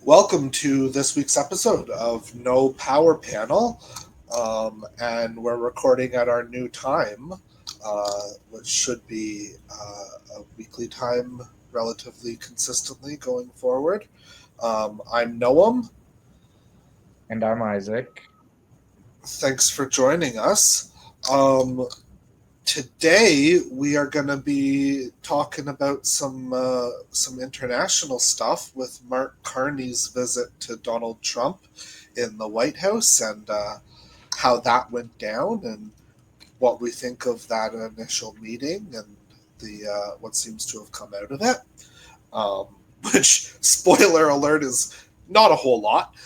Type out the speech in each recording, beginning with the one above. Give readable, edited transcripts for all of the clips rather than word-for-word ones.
Welcome to this week's episode of No Power Panel, and we're recording at our new time, which should be a weekly time relatively consistently going forward. I'm Noam. And I'm Isaac. Thanks for joining us. Today we are going to be talking about some international stuff with Mark Carney's visit to Donald Trump in the White House and how that went down and what we think of that initial meeting and the what seems to have come out of it. Um, which, spoiler alert, is not a whole lot.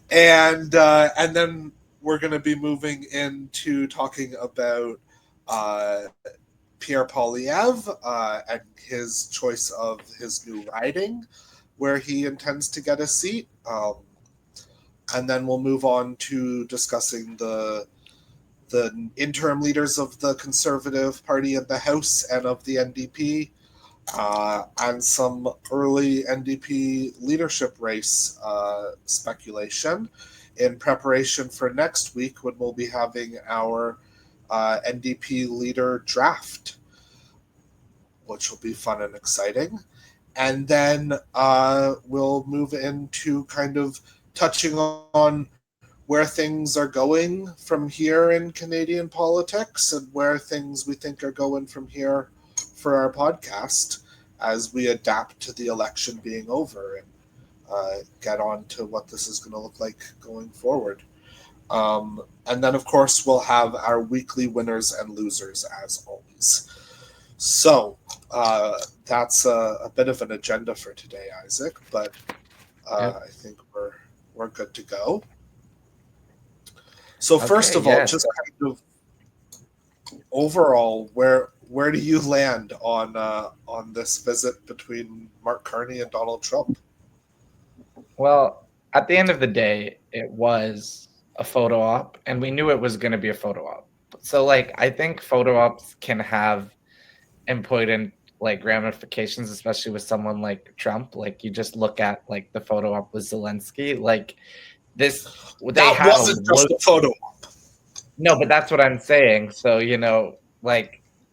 And then we're going to be moving into talking about Pierre Poilievre and his choice of his new riding, where he intends to get a seat. And then we'll move on to discussing the interim leaders of the Conservative Party in the House and of the NDP, and some early NDP leadership race speculation in preparation for next week when we'll be having our NDP leader draft, which will be fun and exciting. And then we'll move into kind of touching on where things are going from here in Canadian politics and where things we think are going from here for our podcast as we adapt to the election being over and get on to what this is going to look like going forward. And then, of course, we'll have our weekly winners and losers as always. So that's a bit of an agenda for today, Isaac, but I think we're good to go. So first of all, just kind of overall, where do you land on this visit between Mark Carney and Donald Trump? Well, at the end of the day, it was a photo op, and we knew it was going to be a photo op. So, I think photo ops can have important, ramifications, especially with someone like Trump. You just look at, the photo op with Zelensky. That wasn't just a photo op. No, but that's what I'm saying. So,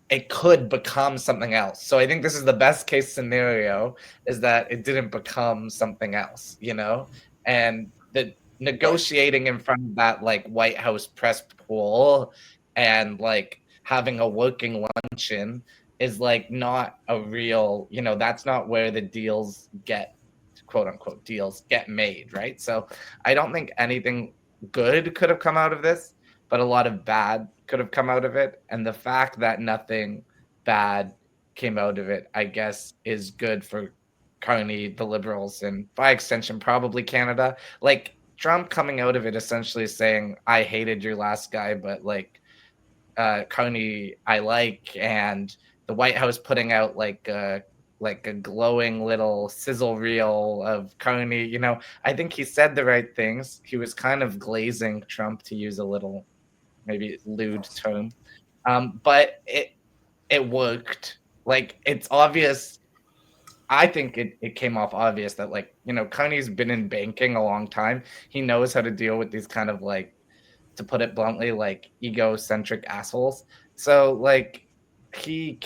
it could become something else. So I think this is the best case scenario, is that it didn't become something else, and the negotiating in front of that White House press pool and having a working luncheon is not a real, that's not where the deals get, quote unquote deals get made, right? So I don't think anything good could have come out of this, but a lot of bad could have come out of it. And the fact that nothing bad came out of it, I guess, is good for Carney, the Liberals, and by extension, probably Canada. Trump coming out of it essentially saying, I hated your last guy, but Carney I like, and the White House putting out a glowing little sizzle reel of Carney. I think he said the right things. He was kind of glazing Trump, to use a little maybe lewd term, but it worked. It's obvious. I think it came off obvious that Carney's been in banking a long time. He knows how to deal with these kind of, to put it bluntly, egocentric assholes. So he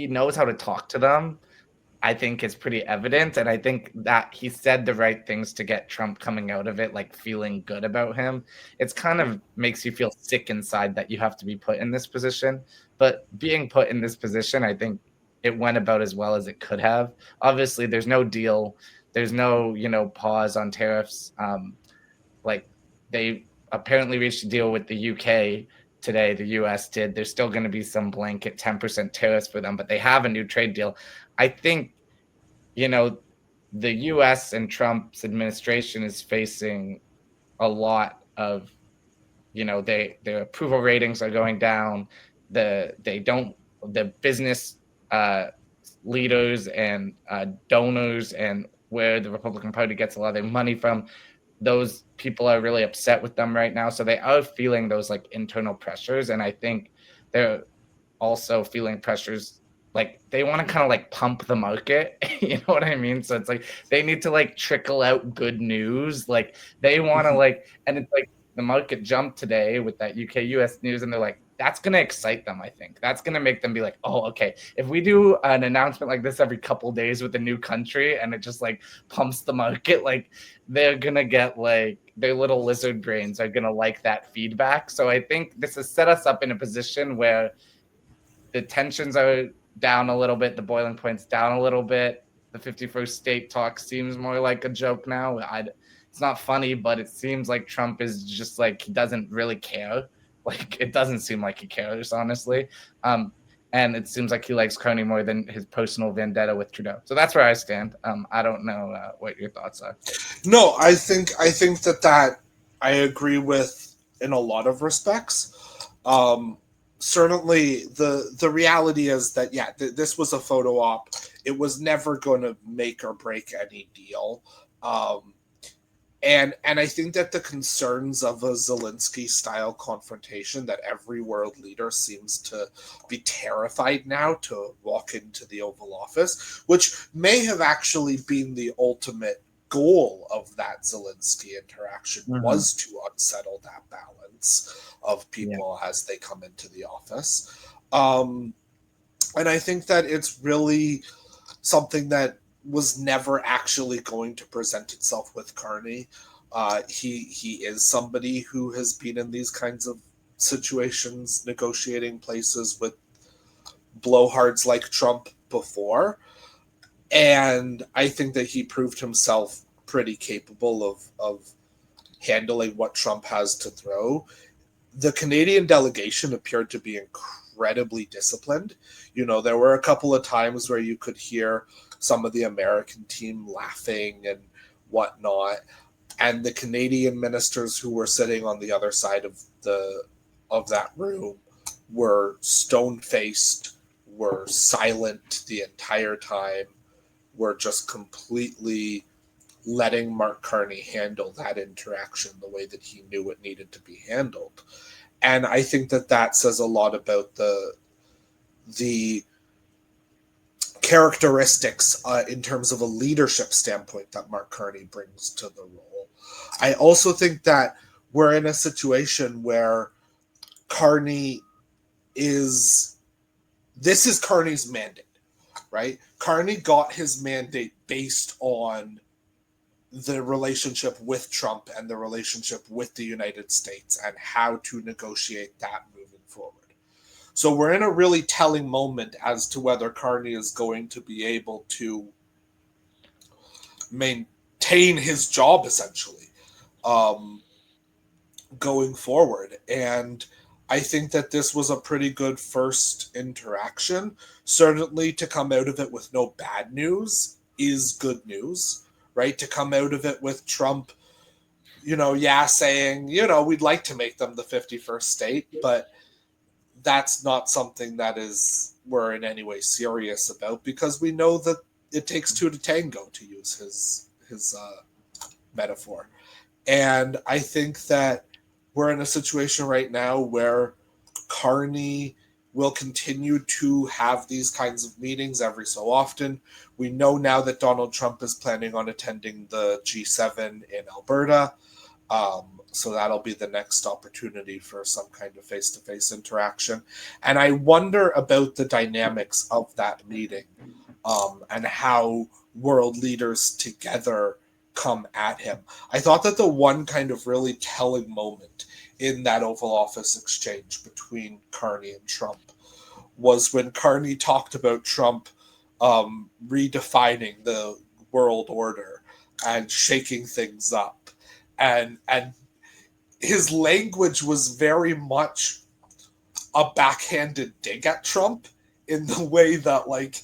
knows how to talk to them. I think it's pretty evident, and I think that he said the right things to get Trump coming out of it, feeling good about him. It's kind of makes you feel sick inside that you have to be put in this position, but being put in this position, I think it went about as well as it could have. Obviously, there's no deal. There's no, pause on tariffs. They apparently reached a deal with the UK today. The US did. There's still going to be some blanket 10% tariffs for them, but they have a new trade deal. I think, the U.S. and Trump's administration is facing a lot of, their approval ratings are going down. The business leaders and donors, and where the Republican Party gets a lot of their money from, those people are really upset with them right now. So they are feeling those internal pressures, and I think they're also feeling pressures like they want to kind of like pump the market. You know what I mean? So it's like they need to like trickle out good news. Like they want to like, and it's like the market jumped today with that UK US news, and they're like, that's gonna excite them. I think that's gonna make them be like, oh, okay, if we do an announcement like this every couple days with a new country, and it just like pumps the market, like they're gonna get like their little lizard brains are gonna like that feedback. So I think this has set us up in a position where the tensions are down a little bit, the boiling point's down a little bit. The 51st state talk seems more like a joke now. It's not funny, but it seems like Trump is just like, he doesn't really care. Like, it doesn't seem like he cares, honestly. And it seems like he likes Carney more than his personal vendetta with Trudeau. So that's where I stand. I don't know what your thoughts are. No, I think that I agree with in a lot of respects. Certainly, the reality is that this was a photo op. It was never going to make or break any deal. And I think that the concerns of a Zelensky-style confrontation, that every world leader seems to be terrified now to walk into the Oval Office, which may have actually been the ultimate goal of that Zelensky interaction, was to unsettle that balance of people as they come into the office. And I think that it's really something that was never actually going to present itself with Carney. He is somebody who has been in these kinds of situations, negotiating places with blowhards like Trump before. And I think that he proved himself pretty capable of handling what Trump has to throw. The Canadian delegation appeared to be incredibly disciplined. You know, there were a couple of times where you could hear some of the American team laughing and whatnot, and the Canadian ministers who were sitting on the other side of that room were stone-faced, were silent the entire time, were just completely letting Mark Carney handle that interaction the way that he knew it needed to be handled. And I think that says a lot about the characteristics in terms of a leadership standpoint that Mark Carney brings to the role. I also think that we're in a situation where Carney this is Carney's mandate, right? Carney got his mandate based on the relationship with Trump and the relationship with the United States and how to negotiate that moving forward. So we're in a really telling moment as to whether Carney is going to be able to maintain his job, essentially, going forward. And I think that this was a pretty good first interaction. Certainly, to come out of it with no bad news is good news, right? To come out of it with Trump, saying, we'd like to make them the 51st state, but that's not something that we're in any way serious about, because we know that it takes two to tango, to use his metaphor. And I think that we're in a situation right now where Carney will continue to have these kinds of meetings every so often. We know now that Donald Trump is planning on attending the G7 in Alberta. So that'll be the next opportunity for some kind of face-to-face interaction. And I wonder about the dynamics of that meeting, and how world leaders together come at him. I thought that the one kind of really telling moment in that Oval Office exchange between Carney and Trump was when Carney talked about Trump redefining the world order and shaking things up. And his language was very much a backhanded dig at Trump, in the way that, like,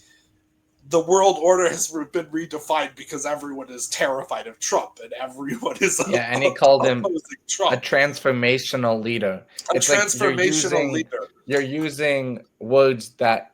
the world order has been redefined because everyone is terrified of Trump and everyone is and he called him Trump a transformational leader. It's transformational leader. You're using words that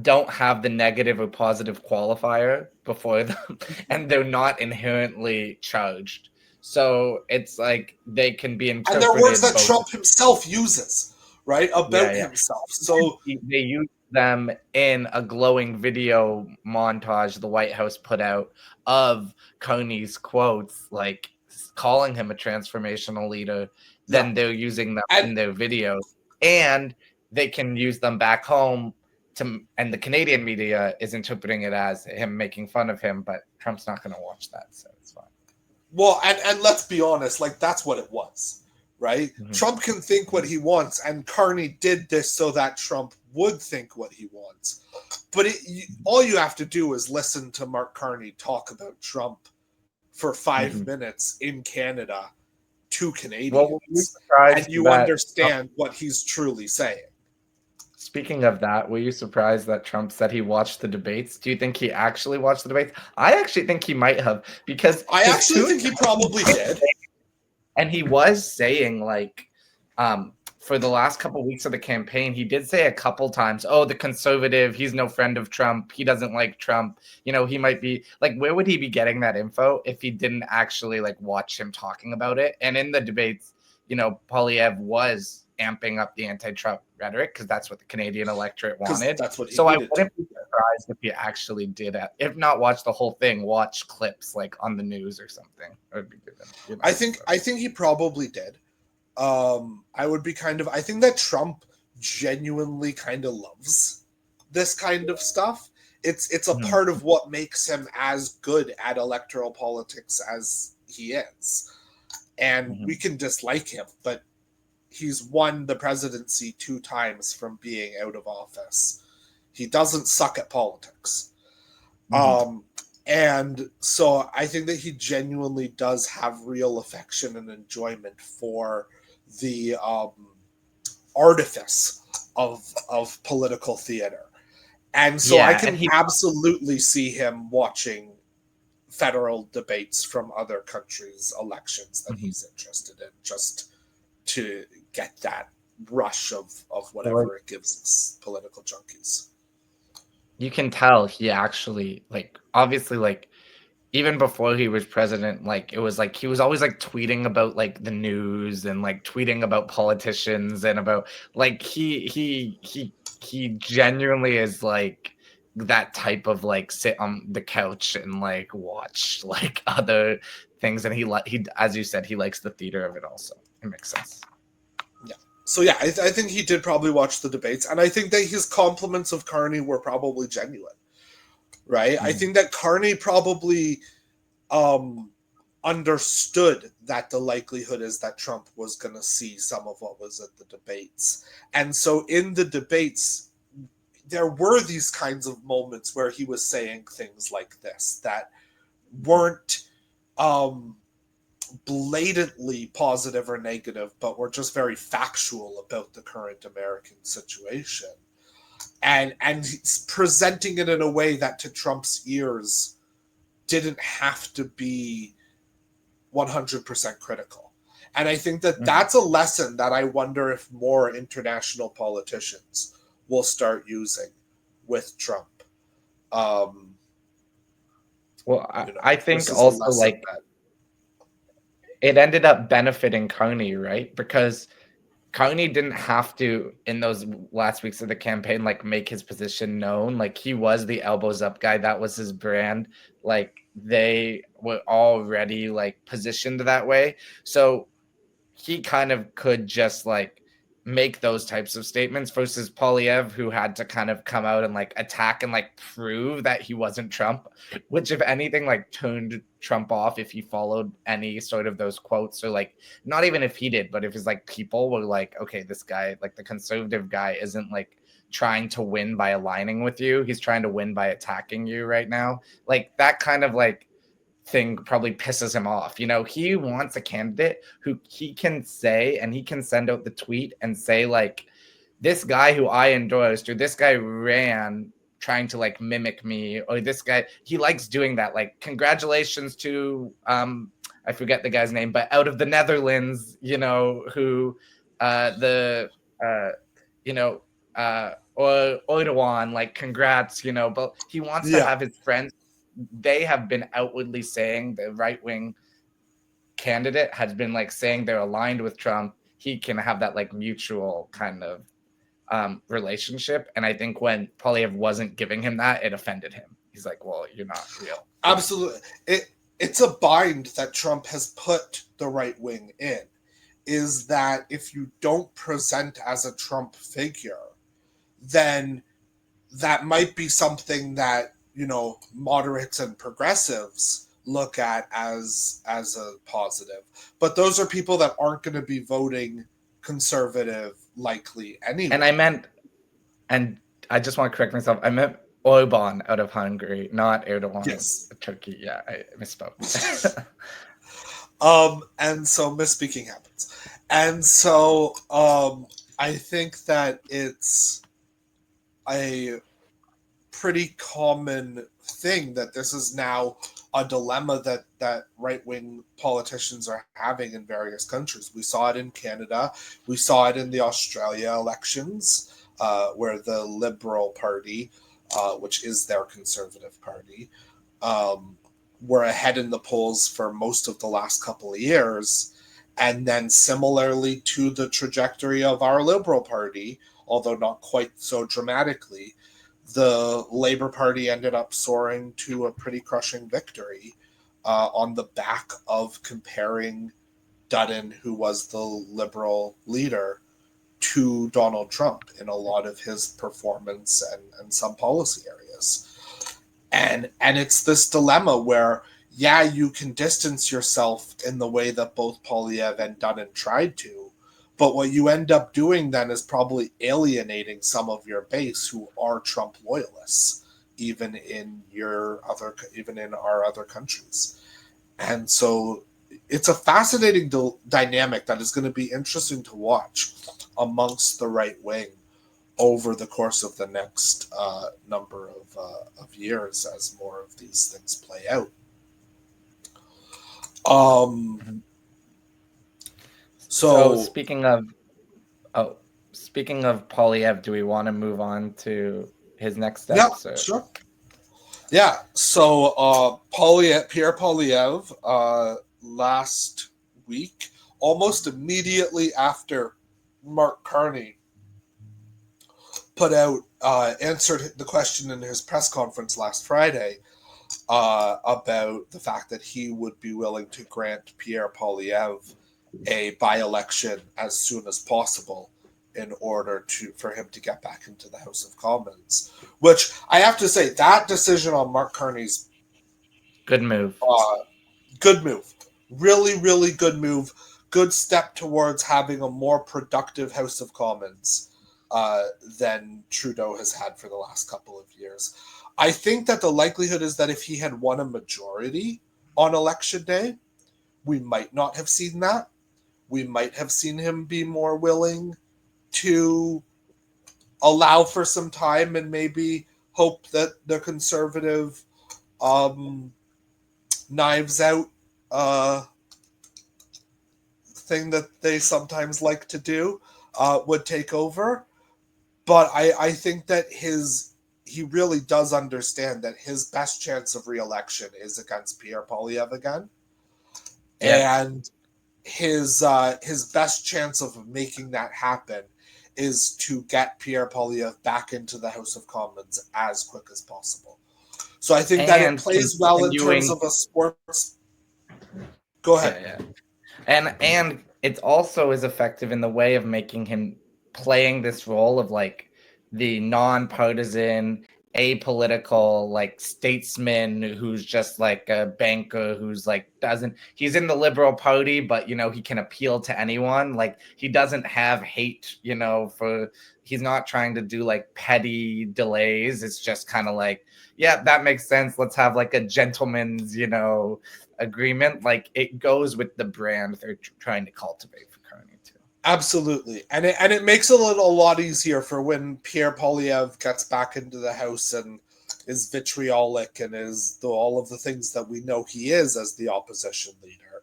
don't have the negative or positive qualifier before them, and they're not inherently charged. So it's like they can be interpreted. And they're words that Trump himself uses, right, about himself. So they use them in a glowing video montage the White House put out of Carney's quotes, like calling him a transformational leader, then they're using them in their videos, and they can use them back home and the Canadian media is interpreting it as him making fun of him, but Trump's not going to watch that, so it's fine. Well, and let's be honest, like, that's what it was, right? Mm-hmm. Trump can think what he wants, and Carney did this so that Trump would think what he wants. But all you have to do is listen to Mark Carney talk about Trump for 5 minutes in Canada to Canadians, and you understand what he's truly saying. Speaking of that, were you surprised that Trump said he watched the debates? Do you think he actually watched the debates? I actually think he might have, because I actually think he probably did. And he was saying, like, for the last couple of weeks of the campaign, he did say a couple times, oh, the conservative, he's no friend of Trump. He doesn't like Trump. You know, he might be, like, where would he be getting that info if he didn't actually, like, watch him talking about it? And in the debates, you know, Poilievre was amping up the anti-Trump rhetoric because that's what the Canadian electorate wanted. That's what he so needed. I wouldn't be surprised if he actually did it. If not watch the whole thing, watch clips like on the news or something. It would be good. You know, I think he probably did. I think that Trump genuinely kind of loves this kind of stuff. It's a part of what makes him as good at electoral politics as he is. And we can dislike him, but he's won the presidency 2 times from being out of office. He doesn't suck at politics. And so I think that he genuinely does have real affection and enjoyment for the artifice of political theater. And so I can absolutely see him watching federal debates from other countries' elections that he's interested in, just to get that rush of whatever it gives us political junkies. You can tell he actually, like, obviously, like, even before he was president, like, it was like he was always like tweeting about like the news and like tweeting about politicians and about, like, he genuinely is like that type of, like, sit on the couch and like watch like other things, and he as you said, he likes the theater of it also. It makes sense. So yeah, I think he did probably watch the debates, and I think that his compliments of Carney were probably genuine, right? I think that Carney probably understood that the likelihood is that Trump was going to see some of what was at the debates. And so in the debates, there were these kinds of moments where he was saying things like this that weren't blatantly positive or negative, but were just very factual about the current American situation. And he's presenting it in a way that to Trump's ears didn't have to be 100% critical. And I think that that's a lesson that I wonder if more international politicians will start using with Trump. I think also, like, it ended up benefiting Carney, right? Because Carney didn't have to, in those last weeks of the campaign, like, make his position known. Like, he was the elbows up guy. That was his brand. Like, they were already, like, positioned that way. So he kind of could just, like, make those types of statements versus Poilievre, who had to kind of come out and, like, attack and, like, prove that he wasn't Trump, which, if anything, like, turned Trump off if he followed any sort of those quotes, or, like, not even if he did, but if his, like, people were like, okay, this guy, like, the conservative guy isn't, like, trying to win by aligning with you, he's trying to win by attacking you right now. Like, that kind of, like, thing probably pisses him off. You know, he wants a candidate who he can say, and he can send out the tweet and say, like, this guy who I endorsed, or this guy ran trying to, like, mimic me, or this guy, he likes doing that. Like, congratulations to I forget the guy's name, but out of the Netherlands, you know, who or Oidawan, like, congrats, you know. But he wants to have his friends, they have been outwardly saying, the right-wing candidate has been, like, saying they're aligned with Trump. He can have that, like, mutual kind of relationship. And I think when Poilievre wasn't giving him that, it offended him. He's like, well, you're not real. Absolutely. It's a bind that Trump has put the right wing in, is that if you don't present as a Trump figure, then that might be something that, moderates and progressives look at as a positive. But those are people that aren't going to be voting conservative likely anyway. And I just want to correct myself. I meant Orban out of Hungary, not Erdogan Yes. of Turkey. Yeah, I misspoke. And so misspeaking happens. And so I think that it's a pretty common thing that this is now a dilemma that right-wing politicians are having in various countries. We saw it in Canada. We saw it in the Australia elections, where the Liberal Party, which is their Conservative Party, were ahead in the polls for most of the last couple of years. And then similarly to the trajectory of our Liberal Party, although not quite so dramatically, the Labour Party ended up soaring to a pretty crushing victory on the back of comparing Dutton, who was the Liberal leader, to Donald Trump in a lot of his performance and some policy areas. And it's this dilemma where, yeah, you can distance yourself in the way that both Poilievre and Dutton tried to, but what you end up doing then is probably alienating some of your base who are Trump loyalists, even in our other countries. And so it's a fascinating dynamic that is going to be interesting to watch amongst the right wing over the course of the next number of years as more of these things play out. So speaking of Poilievre, do we want to move on to his next steps? Yeah, sure. Yeah, so Pierre Poilievre last week, almost immediately after Mark Carney answered the question in his press conference last Friday about the fact that he would be willing to grant Pierre Poilievre a by-election as soon as possible in order for him to get back into the House of Commons. Which I have to say, that decision on Mark Carney's good move. Good move. Really, really good move. Good step towards having a more productive House of Commons than Trudeau has had for the last couple of years. I think that the likelihood is that if he had won a majority on election day, we might not have seen that. We might have seen him be more willing to allow for some time and maybe hope that the Conservative knives out thing that they sometimes like to do would take over. But I think that he really does understand that his best chance of re-election is against Pierre Poilievre again. Yeah. And his best chance of making that happen is to get Pierre Poilievre back into the House of Commons as quick as possible. So I think that it plays well in terms of a sports. Go ahead. Yeah. And it also is effective in the way of making him playing this role of like the non-partisan, apolitical, like statesman who's just like a banker who's like he's in the Liberal Party, but he can appeal to anyone. Like he doesn't have hate, he's not trying to do like petty delays. It's just kind of like, yeah, that makes sense. Let's have like a gentleman's, agreement. Like it goes with the brand they're trying to cultivate for Carney too. Absolutely. And it makes it a lot easier for when Pierre Poilievre gets back into the House and is vitriolic and is all of the things that we know he is as the opposition leader.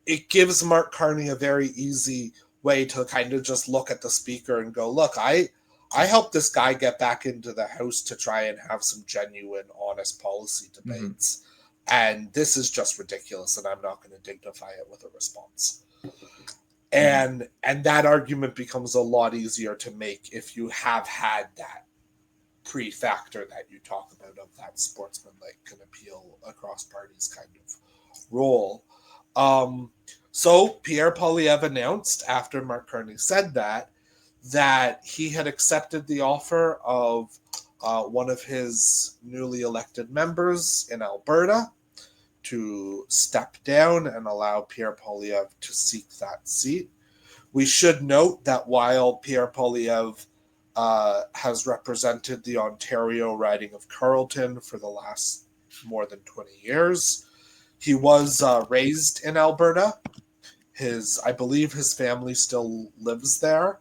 It gives Mark Carney a very easy way to kind of just look at the speaker and go, look, I helped this guy get back into the House to try and have some genuine, honest policy debates. Mm-hmm. And this is just ridiculous, and I'm not going to dignify it with a response. And that argument becomes a lot easier to make if you have had that pre-factor that you talk about of that sportsman-like can appeal across parties kind of role. So Pierre Poilievre announced after Mark Carney said that he had accepted the offer of one of his newly elected members in Alberta to step down and allow Pierre Poilievre to seek that seat. We should note that while Pierre Poilievre has represented the Ontario riding of Carleton for the last more than 20 years, he was raised in Alberta. I believe his family still lives there.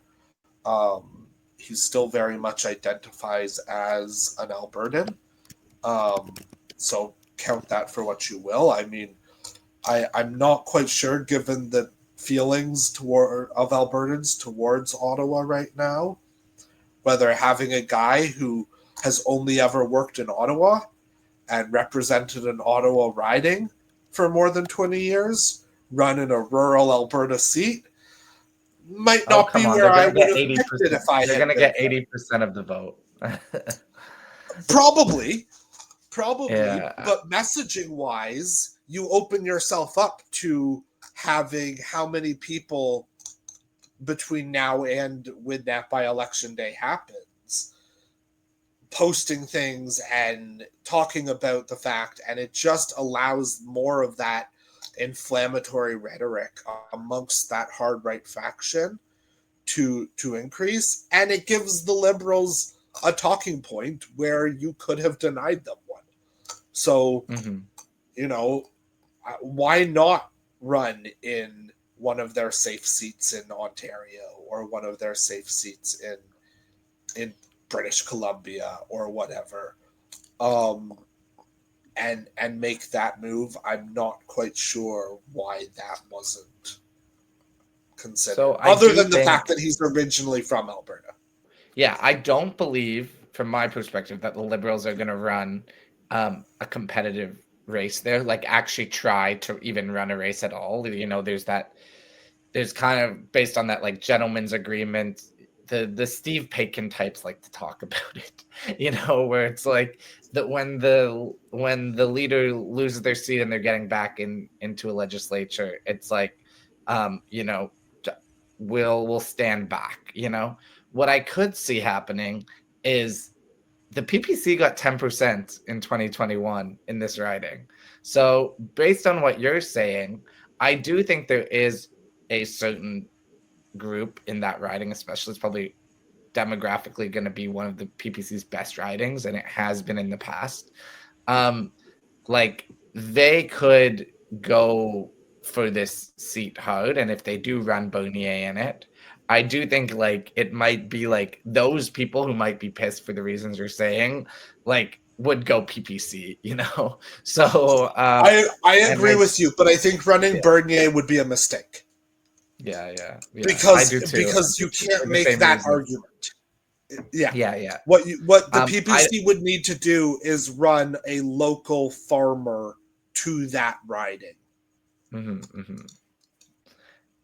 He still very much identifies as an Albertan. So count that for what you will. I mean, I'm not quite sure, given the feelings of Albertans towards Ottawa right now, whether having a guy who has only ever worked in Ottawa and represented an Ottawa riding for more than 20 years run in a rural Alberta seat might not be where I would have picked it if I They're going to get 80% of the vote. Probably, Yeah. but messaging-wise, you open yourself up to having how many people between now and when that by-election day happens posting things and talking about the fact, and it just allows more of that inflammatory rhetoric amongst that hard right faction to increase, and it gives the Liberals a talking point where you could have denied them one. So, why not run in one of their safe seats in Ontario or one of their safe seats in British Columbia or whatever, and make that move? I'm not quite sure why that wasn't considered, other than the fact that he's originally from Alberta. Yeah, I don't believe, from my perspective, that the Liberals are going to run a competitive race there, like actually try to even run a race at all. There's kind of, based on that like gentleman's agreement, the Steve Paikin types like to talk about it, where it's like that when the leader loses their seat and they're getting back into a legislature, it's like, we'll stand back. What I could see happening is the PPC got 10% in 2021 in this riding. So based on what you're saying, I do think there is a certain group in that riding, especially, it's probably demographically going to be one of the PPC's best ridings, and it has been in the past. Like they could go for this seat hard, and if they do run Bernier in it, I do think like it might be like those people who might be pissed for the reasons you're saying, like would go PPC, So I agree with you, but I think running Bernier would be a mistake. Yeah. Because you can't make that argument. Yeah. What the PPC would need to do is run a local farmer to that riding.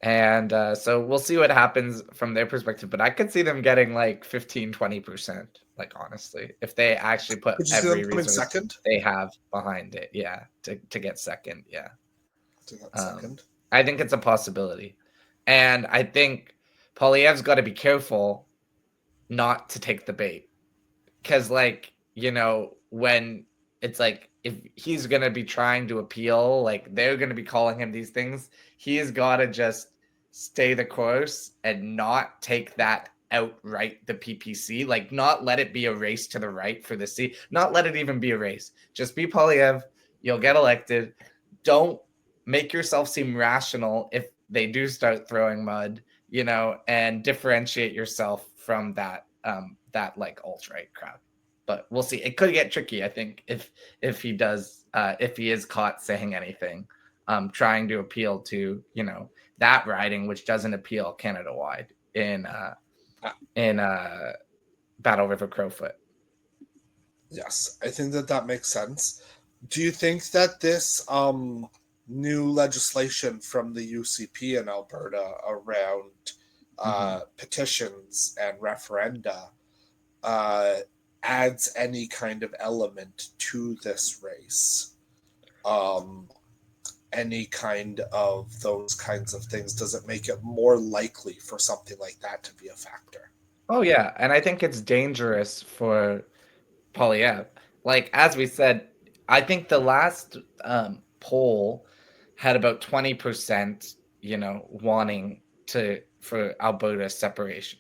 And so we'll see what happens from their perspective, but I could see them getting like 15-20%, like honestly, if they actually put every resource they have behind it, to get second, to get second. I think it's a possibility, and I think Poilievre's got to be careful not to take the bait, because like when it's like, if he's going to be trying to appeal, like they're going to be calling him these things, he's got to just stay the course and not take that outright, the PPC, like not let it be a race to the right for the seat, not let it even be a race. Just be Poilievre, you'll get elected. Don't make yourself seem rational if they do start throwing mud, and differentiate yourself from that like alt-right crowd. But we'll see. It could get tricky, I think, if he does, if he is caught saying anything, trying to appeal to, that riding, which doesn't appeal Canada-wide in Battle River-Crowfoot. Yes, I think that makes sense. Do you think that this new legislation from the UCP in Alberta around petitions and referenda adds any kind of element to this race. Any kind of those kinds of things, does it make it more likely for something like that to be a factor? Oh yeah, and I think it's dangerous for Poilievre. Like as we said, I think the last poll had about 20%, wanting for Alberta separation.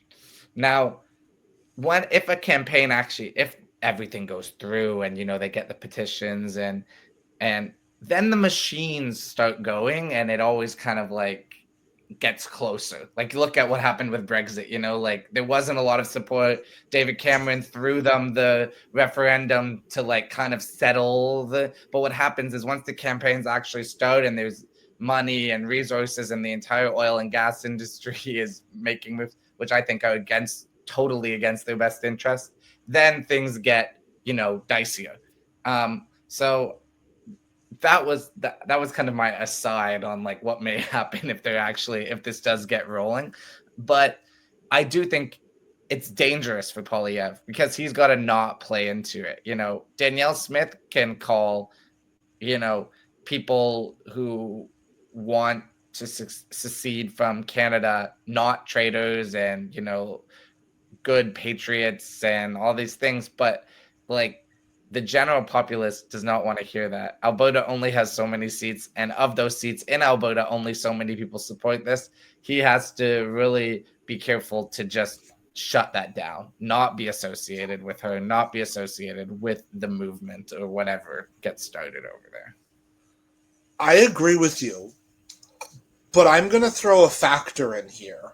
Now, if a campaign if everything goes through and they get the petitions and then the machines start going and it always kind of like gets closer. Like look at what happened with Brexit, like there wasn't a lot of support. David Cameron threw them the referendum to like kind of settle but what happens is once the campaigns actually start and there's money and resources and the entire oil and gas industry is making moves, which I think are totally against their best interest, then things get, dicier. So that was kind of my aside on like what may happen if this does get rolling. But I do think it's dangerous for Poilievre because he's got to not play into it. Danielle Smith can call, people who want to secede from Canada not traitors and, good patriots and all these things. But like, the general populace does not want to hear that. Alberta only has so many seats, and of those seats in Alberta, only so many people support this. He has to really be careful to just shut that down, not be associated with her, not be associated with the movement or whatever gets started over there. I agree with you, but I'm going to throw a factor in here,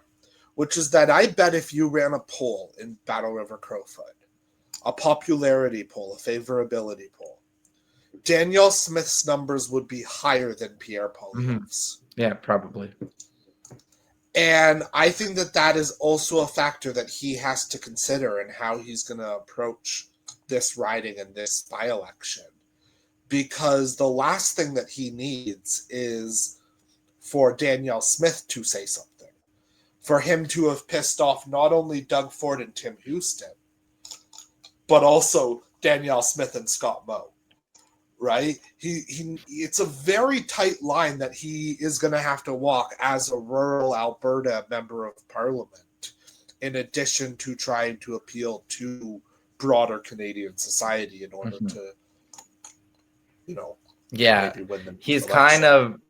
which is that I bet if you ran a poll in Battle River-Crowfoot, a popularity poll, a favorability poll, Danielle Smith's numbers would be higher than Pierre Poilievre's. Yeah, probably. And I think that is also a factor that he has to consider in how he's going to approach this riding and this by-election. Because the last thing that he needs is for Danielle Smith to say something. For him to have pissed off not only Doug Ford and Tim Houston, but also Danielle Smith and Scott Moe, right? It's a very tight line that he is going to have to walk as a rural Alberta member of parliament, in addition to trying to appeal to broader Canadian society in order to, maybe win the he's election. kind of,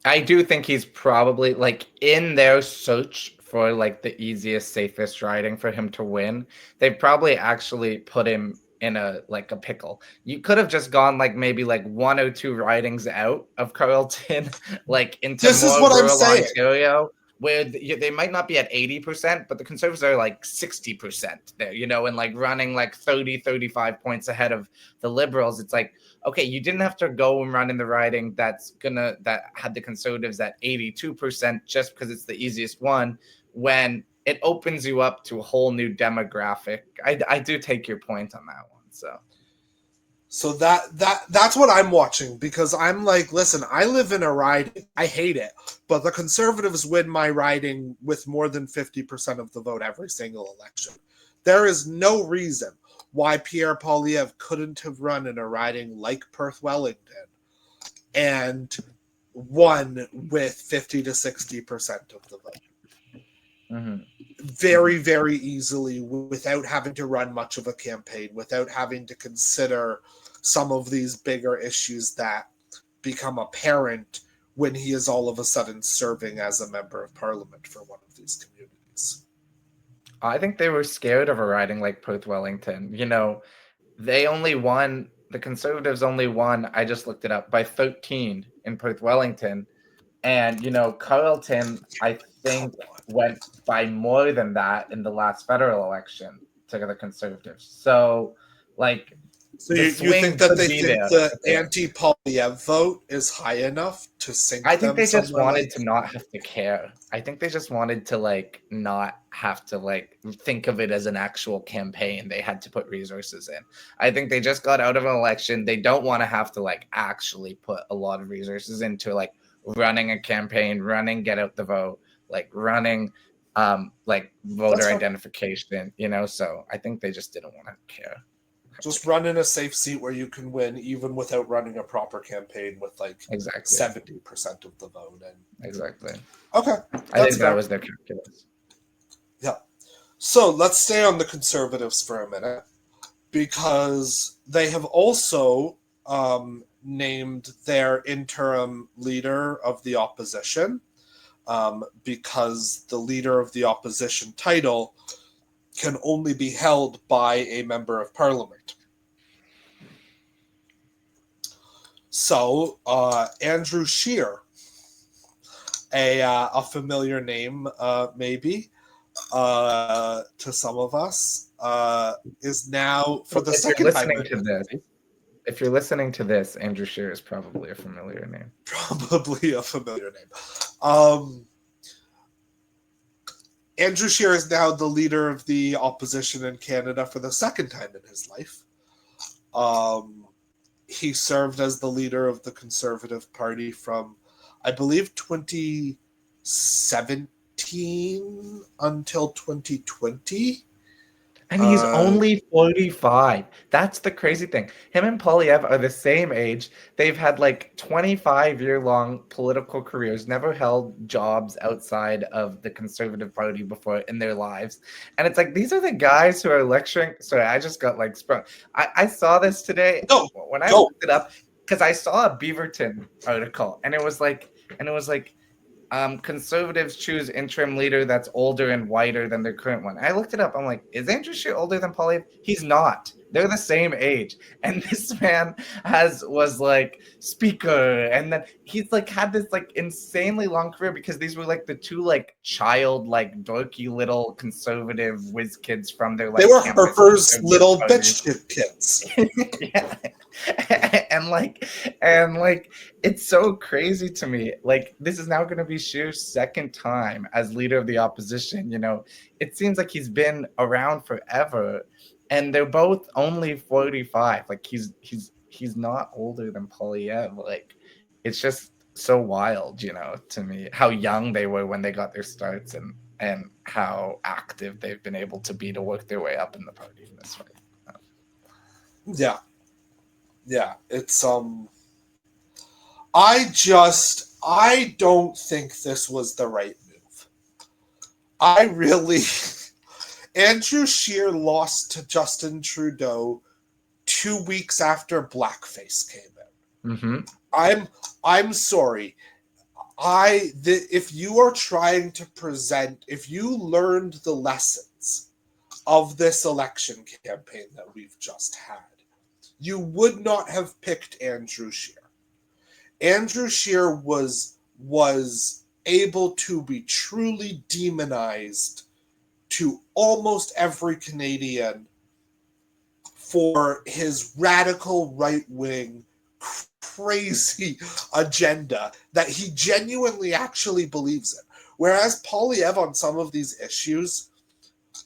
I do think he's probably like in their search for like the easiest, safest riding for him to win. They probably actually put him in a pickle. You could have just gone like maybe like 1 or 2 ridings out of Carleton, like into more rural Ontario, where they might not be at 80%, but the Conservatives are like 60% there, and like running like 30-35 points ahead of the Liberals. It's like, okay, you didn't have to go and run in the riding that had the Conservatives at 82% just because it's the easiest one, when it opens you up to a whole new demographic. I do take your point on that one. So that's what I'm watching, because I'm like, listen, I live in a riding. I hate it, but the Conservatives win my riding with more than 50% of the vote every single election. There is no reason why Pierre Poilievre couldn't have run in a riding like Perth Wellington and won with 50 to 60% of the vote. Very, very easily, without having to run much of a campaign, without having to consider some of these bigger issues that become apparent when he is all of a sudden serving as a member of parliament for one of these communities. I think they were scared of a riding like Perth Wellington. The Conservatives only won, I just looked it up, by 13 in Perth Wellington. And, Carleton, I think, went by more than that in the last federal election to the Conservatives. So, like, So you think that they think the anti-Poilievre vote is high enough to sink I think them they just wanted like... to not have to care. I think they just wanted to like not have to like think of it as an actual campaign. They had to put resources in. I think they just got out of an election. They don't want to have to like actually put a lot of resources into like running a campaign, running get out the vote, like running like voter identification, you know. So I think they just didn't want to care. Just run in a safe seat where you can win even without running a proper campaign with like 70% of the vote. And exactly. Okay. I think that was their calculus. Yeah. So let's stay on the Conservatives for a minute, because they have also named their interim leader of the opposition, because the leader of the opposition title can only be held by a member of parliament. So Andrew Scheer, a familiar name maybe to some of us, is now for the second time. If you're listening to this, Andrew Scheer is probably a familiar name. Probably a familiar name. Andrew Scheer is now the leader of the opposition in Canada for the second time in his life. He served as the leader of the Conservative Party from, I believe, 2017 until 2020. And he's only 45. That's the crazy thing. Him and Poilievre are the same age. They've had like 25-year-long political careers, never held jobs outside of the Conservative Party before in their lives. And it's like, these are the guys who are lecturing. Sorry, I just got like sprung. I saw this today when I looked it up, because I saw a Beaverton article, and it was like, Conservatives choose interim leader that's older and whiter than their current one. I looked it up. I'm like, is Andrew Scheer older than Poilievre? He's not. They're the same age. And this man was like speaker, and then he's like had this like insanely long career, because these were like the two like child like dorky little conservative whiz kids from their like they were Harper's little bitch kids. Yeah. and like it's so crazy to me. Like, this is now going to be Scheer's second time as leader of the opposition. You know, it seems like he's been around forever, and they're both only 45. Like, he's not older than Poilievre. Like, it's just so wild, you know, to me, how young they were when they got their starts, and how active they've been able to be to work their way up in the party in this way. Yeah, it's I don't think this was the right move. Andrew Scheer lost to Justin Trudeau 2 weeks after blackface came out. Mm-hmm. I'm sorry. If you are trying to present, if you learned the lessons of this election campaign that we've just had, you would not have picked Andrew Scheer. Andrew Scheer was able to be truly demonized to almost every Canadian for his radical right-wing crazy agenda that he genuinely actually believes in. Whereas Poilievre, on some of these issues,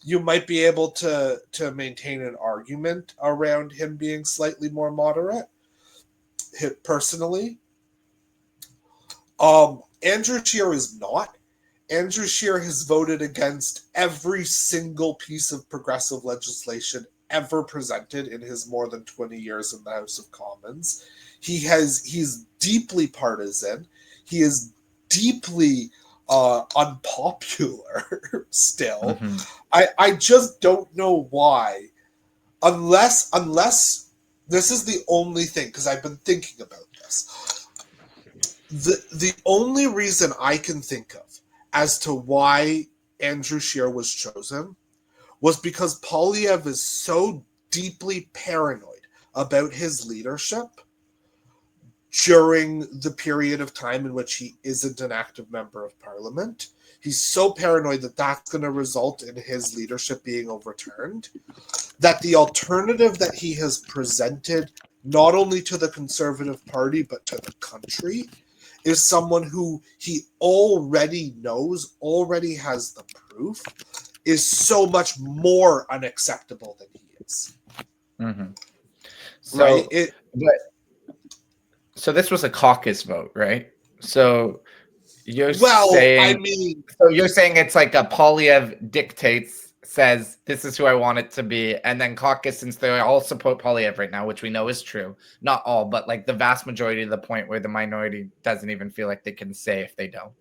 you might be able to maintain an argument around him being slightly more moderate, personally. Andrew Scheer is not. Andrew Scheer has voted against every single piece of progressive legislation ever presented in his more than 20 years in the House of Commons. He's deeply partisan. He is deeply unpopular still. Mm-hmm. I just don't know why, unless this is the only thing, because I've been thinking about this. The only reason I can think of as to why Andrew Scheer was chosen was because Poilievre is so deeply paranoid about his leadership during the period of time in which he isn't an active member of parliament. He's so paranoid that that's going to result in his leadership being overturned, that the alternative that he has presented, not only to the Conservative Party, but to the country, is someone who he already knows, already has the proof, is so much more unacceptable than he is. Mm-hmm. So, so this was a caucus vote, right? So you're saying it's like a Poilievre dictates, says this is who I want it to be, and then caucus, since they all support Poilievre right now, which we know is true, not all, but like the vast majority, to the point where the minority doesn't even feel like they can say if they don't,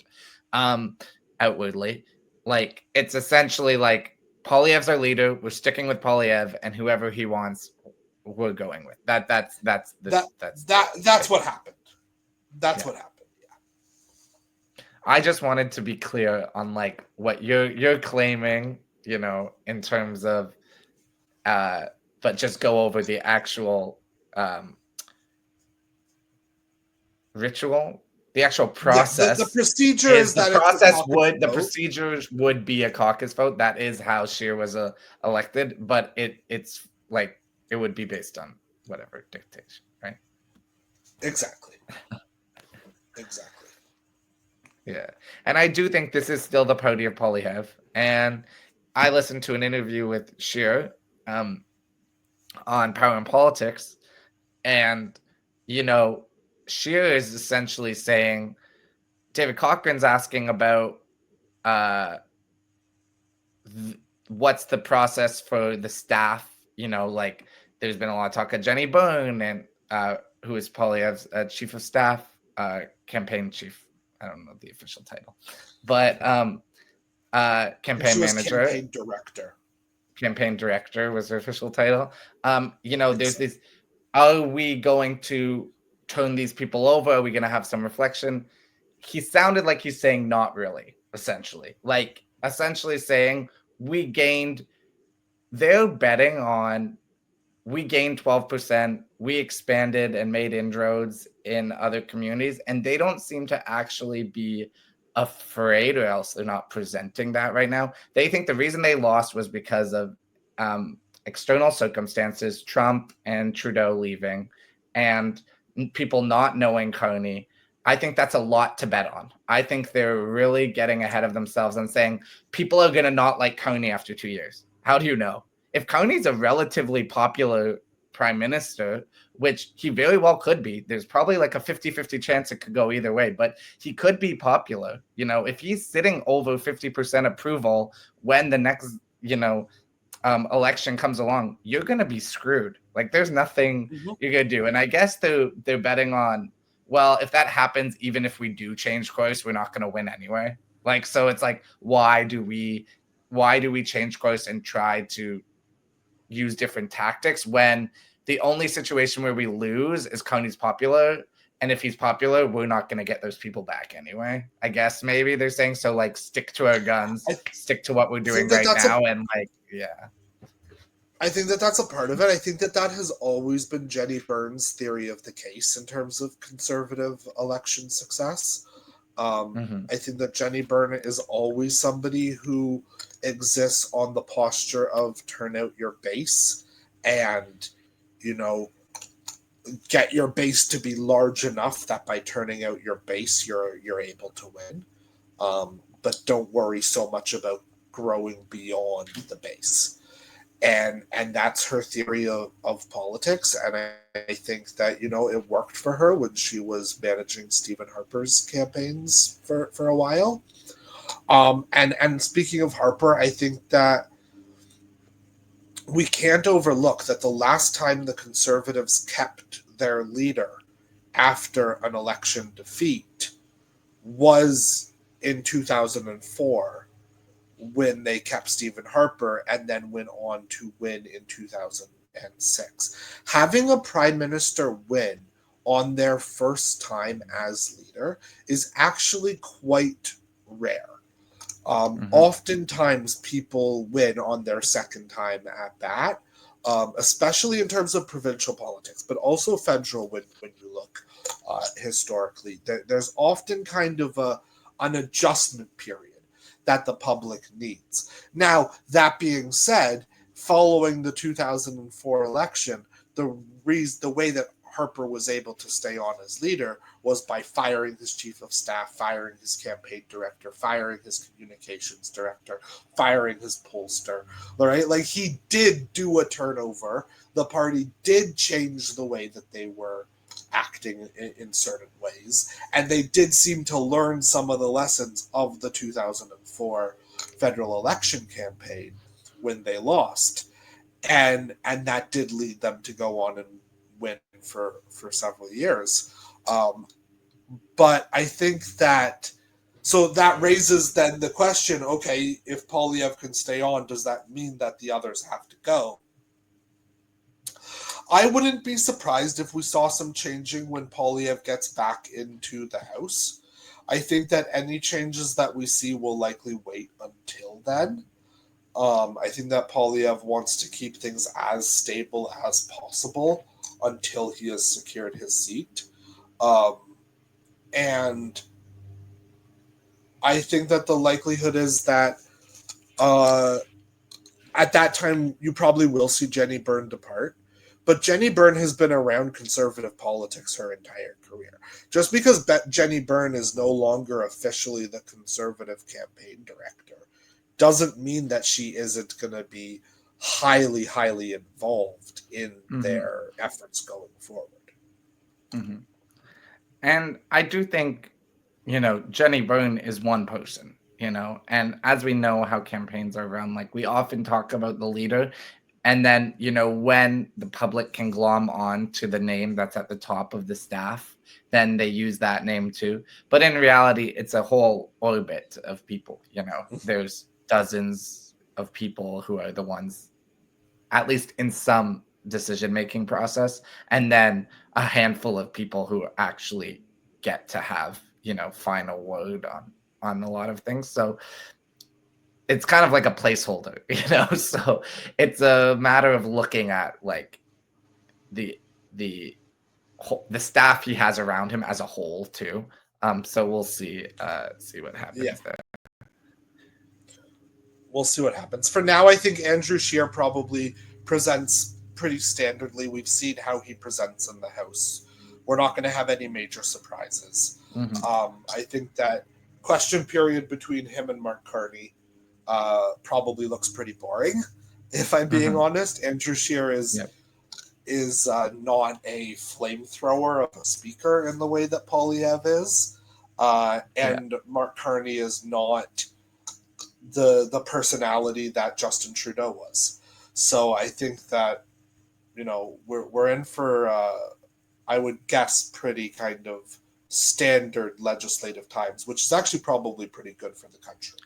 outwardly, like it's essentially like Poilievre's our leader, we're sticking with Poilievre, and whoever he wants, we're going with that. That's what happened. That's what happened. I just wanted to be clear on like what you're claiming, you know, in terms of, but just go over the actual ritual, the actual process. The procedure is that the procedures would be a caucus vote. That is how Scheer was elected, but it's like it would be based on whatever dictation, right? Exactly. Exactly. Yeah. And I do think this is still the party of Poilievre. And I listened to an interview with Scheer on Power and Politics. And, you know, Scheer is essentially saying, David Cochrane's asking about what's the process for the staff. You know, like there's been a lot of talk of Jenny Byrne, and who is Poilievre's chief of staff, campaign chief. I don't know the official title, but campaign manager, campaign director was her official title. You know, there's this, are we going to turn these people over? Are we going to have some reflection? He sounded like he's saying not really, essentially. Like essentially saying they're betting on, we gained 12%, we expanded and made inroads in other communities, and they don't seem to actually be afraid, or else they're not presenting that right now. They think the reason they lost was because of external circumstances, Trump and Trudeau leaving, and people not knowing Carney. I think that's a lot to bet on. I think they're really getting ahead of themselves and saying people are going to not like Carney after 2 years. How do you know? If Carney's a relatively popular prime minister, which he very well could be, there's probably like a 50-50 chance it could go either way, but he could be popular. You know, if he's sitting over 50% approval when the next, you know, election comes along, you're going to be screwed. Like there's nothing you're going to do. And I guess they're betting on, well, if that happens, even if we do change course, we're not going to win anyway. Like, so it's like, why do we change course and try to use different tactics when the only situation where we lose is Carney's popular, and if he's popular, we're not going to get those people back anyway. I guess maybe they're saying, so like stick to our guns, stick to what we're doing right now, and like, yeah. I think that that's a part of it. I think that that has always been Jenny Byrne's theory of the case in terms of Conservative election success. I think that Jenny Byrne is always somebody who exists on the posture of turn out your base and, you know, get your base to be large enough that by turning out your base, you're able to win. But don't worry so much about growing beyond the base. And that's her theory of politics, and I think that, you know, it worked for her when she was managing Stephen Harper's campaigns for a while. And speaking of Harper, I think that we can't overlook that the last time the Conservatives kept their leader after an election defeat was in 2004. When they kept Stephen Harper and then went on to win in 2006. Having a prime minister win on their first time as leader is actually quite rare. Oftentimes people win on their second time at bat, especially in terms of provincial politics, but also federal when you look historically. There's often kind of an adjustment period that the public needs. Now, that being said, following the 2004 election, the way that Harper was able to stay on as leader was by firing his chief of staff, firing his campaign director, firing his communications director, firing his pollster, right? Like, he did do a turnover. The party did change the way that they were acting in certain ways, and they did seem to learn some of the lessons of the 2004 federal election campaign when they lost, and that did lead them to go on and win for several years. But I think that, so that raises then the question, okay, if Poilievre can stay on, does that mean that the others have to go? I wouldn't be surprised if we saw some changing when Poilievre gets back into the House. I think that any changes that we see will likely wait until then. I think that Poilievre wants to keep things as stable as possible until he has secured his seat. And I think that the likelihood is that at that time you probably will see Jenny Byrne depart. But Jenny Byrne has been around conservative politics her entire career. Just because Jenny Byrne is no longer officially the conservative campaign director doesn't mean that she isn't going to be highly, highly involved in their efforts going forward. And I do think, Jenny Byrne is one person, and as we know how campaigns are run, like, we often talk about the leader, and then, when the public can glom on to the name that's at the top of the staff, then they use that name too. But in reality, it's a whole orbit of people, there's dozens of people who are the ones, at least in some decision-making process, and then a handful of people who actually get to have, final word on a lot of things. So it's kind of like a placeholder, so it's a matter of looking at, like, the staff he has around him as a whole too. So we'll see what happens there. We'll see what happens. For now, I think Andrew Scheer probably presents pretty standardly. We've seen how he presents in the House. We're not going to have any major surprises. I think that question period between him and Mark Carney probably looks pretty boring, if I'm being honest. Andrew Scheer is not a flamethrower of a speaker in the way that Poilievre is. And Mark Carney is not the personality that Justin Trudeau was. So I think that, we're in for, I would guess, pretty kind of standard legislative times, which is actually probably pretty good for the country.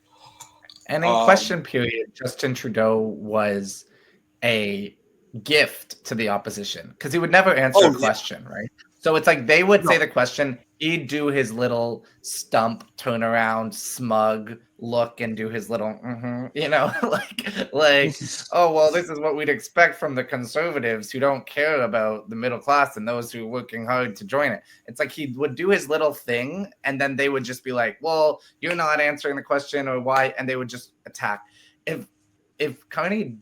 And in question period, Justin Trudeau was a gift to the opposition because he would never answer a question, right? So it's like they would say the question, he'd do his little stump, turn around, smug look, and do his little, like, oh, well, this is what we'd expect from the conservatives who don't care about the middle class and those who are working hard to join it. It's like he would do his little thing, and then they would just be like, well, you're not answering the question, or why, and they would just attack. If Carney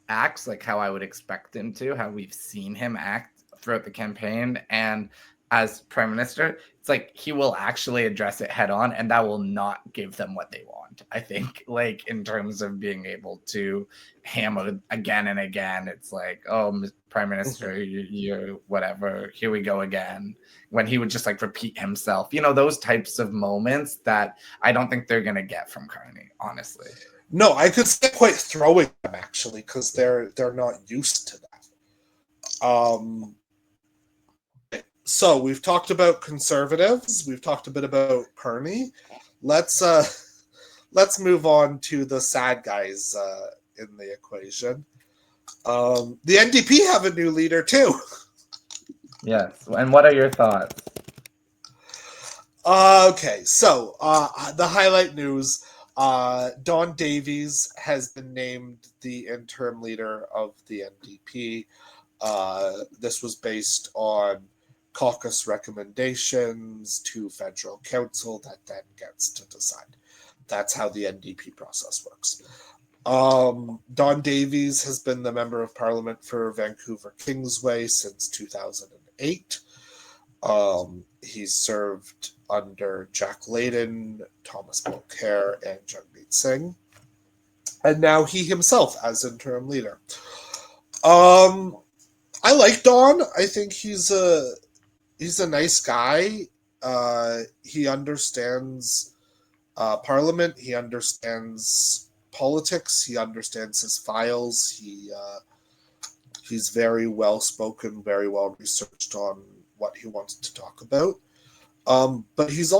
acts like how I would expect him to, how we've seen him act throughout the campaign and as prime minister, it's like he will actually address it head on, and that will not give them what they want. I think, like, in terms of being able to hammer again and again, it's like, oh, prime minister, you're whatever, here we go again, when he would just like repeat himself, those types of moments that I don't think they're gonna get from Carney, honestly. No, I could see quite throwing them, actually, because they're not used to that. So we've talked about conservatives. We've talked a bit about Carney. Let's move on to the sad guys in the equation. The NDP have a new leader too. Yes, and what are your thoughts? Okay, so the highlight news. Don Davies has been named the interim leader of the NDP. This was based on caucus recommendations to federal council that then gets to decide. That's how the NDP process works. Don Davies has been the Member of Parliament for Vancouver Kingsway since 2008. He's served under Jack Layton, Thomas Mulcair, and Jagmeet Singh. And now he himself as interim leader. I like Don. I think he's a nice guy. He understands Parliament. He understands politics. He understands his files. He's very well spoken, very well researched on what he wants to talk about. But he's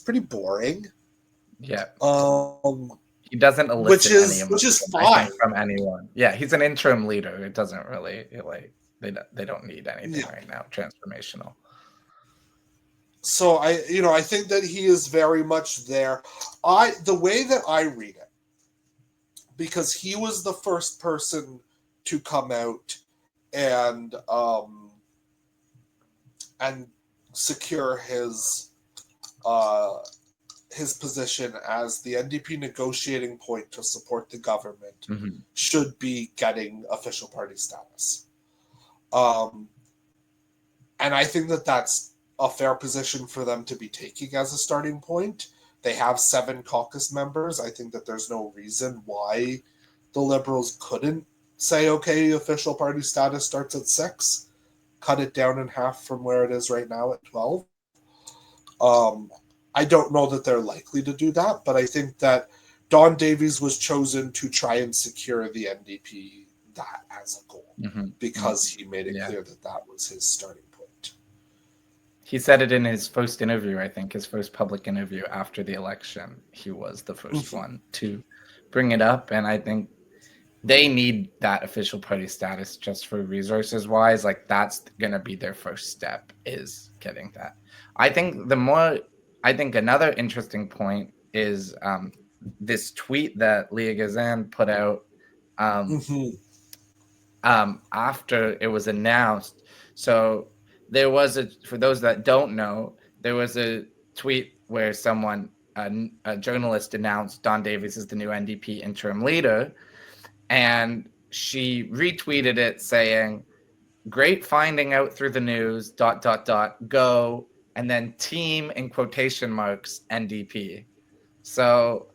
pretty boring. Yeah. He doesn't elicit which is fine from anyone. Yeah, he's an interim leader. It doesn't really they don't need anything right now transformational. So I think that he is very much there. The way that I read it, because he was the first person to come out and secure his position as the NDP negotiating point to support the government should be getting official party status. And I think that that's a fair position for them to be taking as a starting point. They have 7 caucus members. I think that there's no reason why the Liberals couldn't say, okay, official party status starts at 6, cut it down in half from where it is right now at 12. I don't know that they're likely to do that, but I think that Don Davies was chosen to try and secure the NDP that as a goal because he made it clear that that was his starting point. He said it in his first interview, I think, his first public interview after the election. He was the first one to bring it up, and I think they need that official party status just for resources wise. Like, that's going to be their first step, is getting that. I think another interesting point is this tweet that Leah Gazan put out after it was announced. So there was for those that don't know, there was a tweet where a journalist announced Don Davies is the new NDP interim leader. And she retweeted it saying, "Great finding out through the news, ... go," and then team in quotation marks NDP. So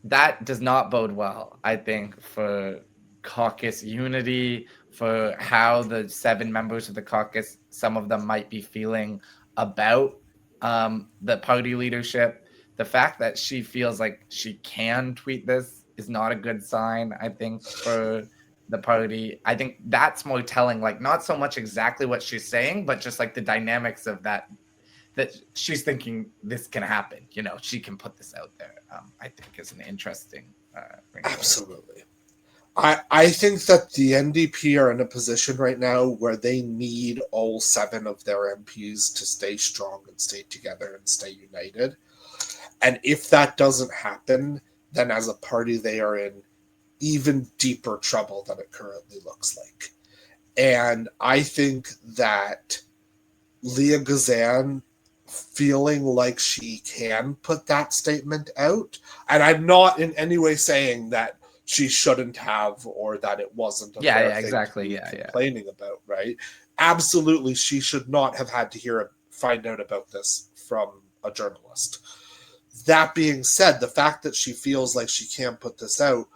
that does not bode well, I think, for caucus unity, for how the 7 members of the caucus, some of them might be feeling about the party leadership. The fact that she feels like she can tweet this is not a good sign, I think, for the party. I think that's more telling, like, not so much exactly what she's saying, but just like the dynamics of that she's thinking this can happen. She can put this out there. I think is an interesting absolutely. I think that the NDP are in a position right now where they need all 7 of their MPs to stay strong and stay together and stay united. And if that doesn't happen, then as a party, they are in even deeper trouble than it currently looks like. And I think that Leah Gazan feeling like she can put that statement out, and I'm not in any way saying that she shouldn't have or that it wasn't a fair thing exactly. to be complaining about, right? Absolutely, she should not have had to find out about this from a journalist. That being said, the fact that she feels like she can't put this out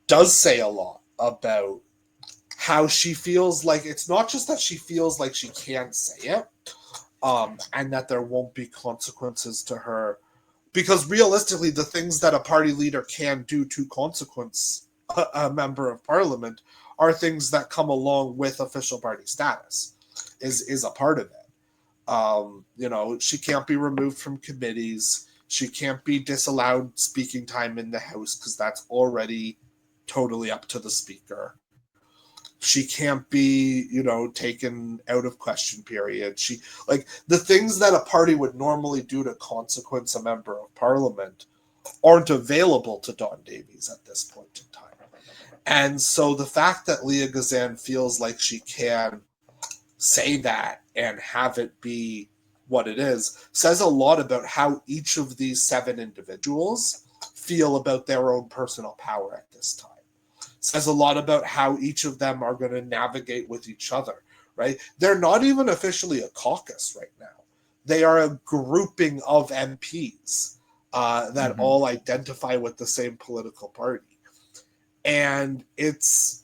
does say a lot about how she feels. Like, it's not just that she feels like she can't say it, and that there won't be consequences to her, because realistically, the things that a party leader can do to consequence a member of parliament are things that come along with official party status, is a part of it. She can't be removed from committees. She can't be disallowed speaking time in the House because that's already totally up to the Speaker. She can't be, taken out of question period. The things that a party would normally do to consequence a member of parliament aren't available to Don Davies at this point in time. And so the fact that Leah Gazan feels like she can say that and have it be what it is says a lot about how each of these 7 individuals feel about their own personal power at this time. It says a lot about how each of them are going to navigate with each other, right? They're not even officially a caucus right now. They are a grouping of MPs that all identify with the same political party. And it's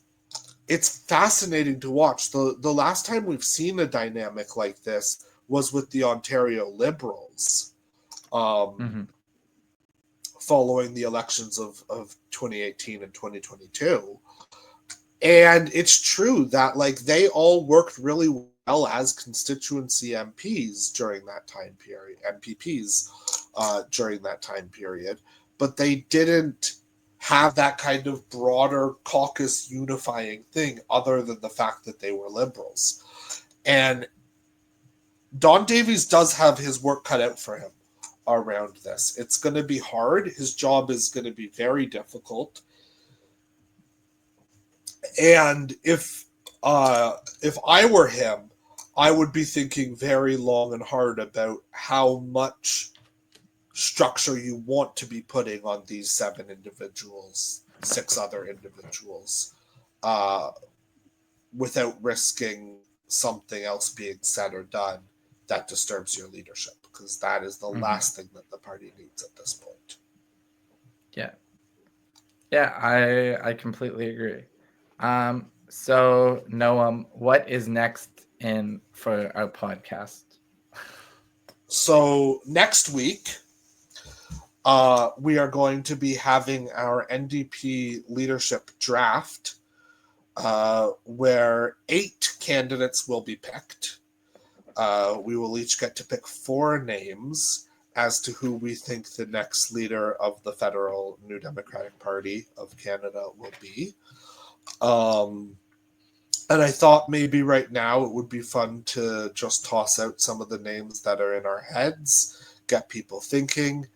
fascinating to watch. The last time we've seen a dynamic like this was with the Ontario Liberals, following the elections of 2018 and 2022. And it's true that like they all worked really well as constituency MPs during that time period, MPPs during that time period, but they didn't have that kind of broader caucus unifying thing other than the fact that they were Liberals. And Don Davies does have his work cut out for him around this. It's going to be hard. His job is going to be very difficult. And if I were him, I would be thinking very long and hard about how much structure you want to be putting on these 7 individuals, 6 other individuals, without risking something else being said or done that disturbs your leadership, because that is the last thing that the party needs at this point. Yeah, I completely agree. So Noam, what is next in for our podcast? So next week, we are going to be having our NDP leadership draft, where 8 candidates will be picked. We will each get to pick 4 names as to who we think the next leader of the federal New Democratic Party of Canada will be. And I thought maybe right now it would be fun to just toss out some of the names that are in our heads, get people thinking.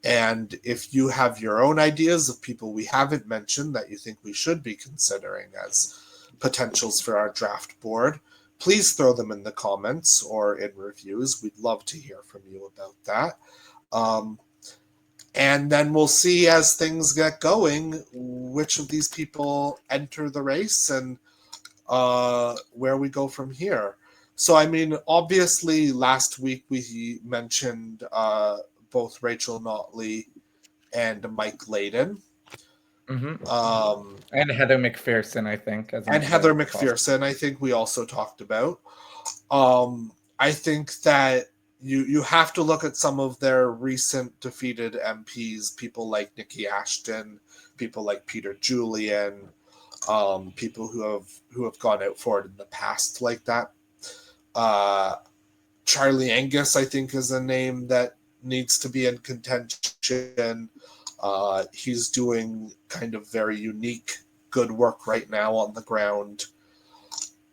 And if you have your own ideas of people we haven't mentioned that you think we should be considering as potentials for our draft board, please throw them in the comments or in reviews. We'd love to hear from you about that. And then we'll see as things get going which of these people enter the race and where we go from here. So, I mean, obviously last week we mentioned both Rachel Notley and Mike Layden. And Heather McPherson, I think. Heather McPherson, I think we also talked about. I think that you have to look at some of their recent defeated MPs, people like Nikki Ashton, people like Peter Julian, people who have gone out for it in the past like that. Charlie Angus, I think, is a name that needs to be in contention. He's doing kind of very unique, good work right now on the ground.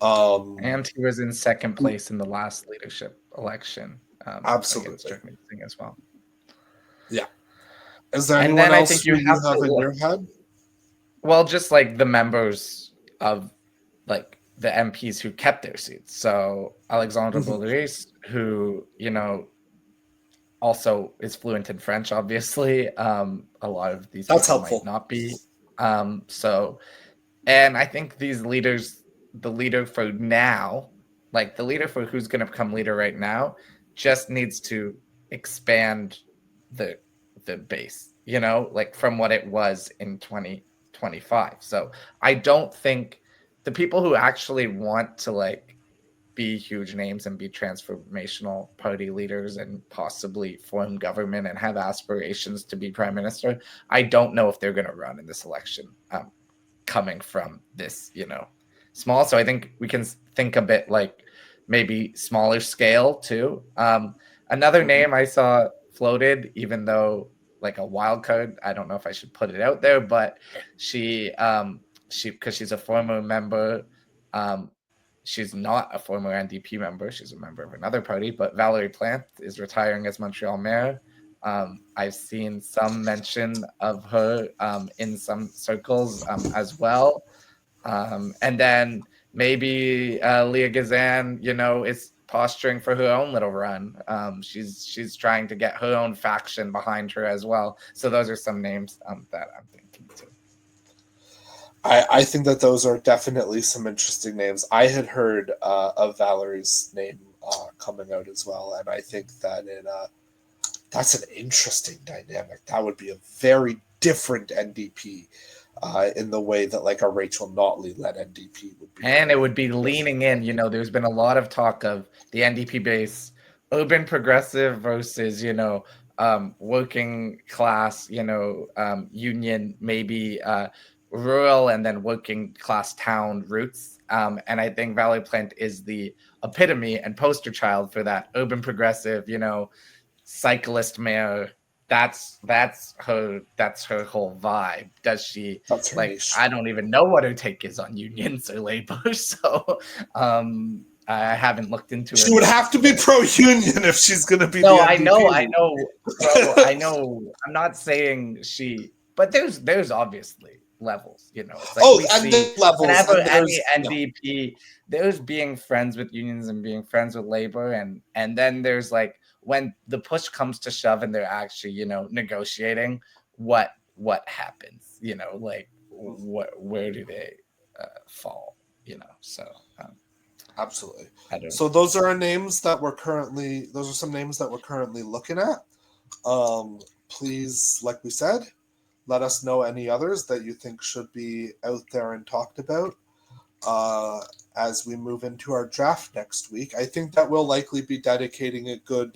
And he was in second place in the last leadership election. Absolutely. As well. Yeah. Is there anyone else I think you have in your head? Well, just like the members of like the MPs who kept their seats. So Alexandre Boulris, who, you know, also is fluent in French, obviously. A lot of these That's people helpful. might not be. And I think these leaders, the leader for now, like the leader for who's going to become leader right now, just needs to expand the base, you know, like from what it was in 2025. So I don't think the people who actually want to like be huge names and be transformational party leaders and possibly form government and have aspirations to be prime minister, I don't know if they're going to run in this election coming from this, you know, small. So I think we can think a bit like maybe smaller scale too. Another name I saw floated, even though like a wild card, I don't know if I should put it out there, but she because she's a former member, she's not a former NDP member, she's a member of another party, but Valerie Plante is retiring as Montreal mayor. I've seen some mention of her in some circles as well. And then maybe Leah Gazan, you know, is posturing for her own little run. She's trying to get her own faction behind her as well. So those are some names that I'm thinking too. I think that those are definitely some interesting names. I had heard of Valerie's name coming out as well, and I think that that's an interesting dynamic. That would be a very different NDP in the way that like a Rachel Notley led NDP would be. And it would be leaning in. You know, there's been a lot of talk of the NDP base, urban progressive versus, working class, union, maybe rural and then working class town roots. And I think Valerie Plante is the epitome and poster child for that urban progressive, cyclist mayor. That's her whole vibe. Does she like niche. I don't even know what her take is on unions or labor, so I haven't looked into it. She would have to be pro-union if she's going to be. No, I know. So, I know. I'm not saying but there's obviously levels. It's like and levels. Whenever any NDP, there's being friends with unions and being friends with labor, and then there's like when the push comes to shove and they're actually negotiating, what happens? Like where do they fall? So. Absolutely. So those are names that we're currently. Those are some names that we're currently looking at. Please, like we said, let us know any others that you think should be out there and talked about as we move into our draft next week. I think that we'll likely be dedicating a good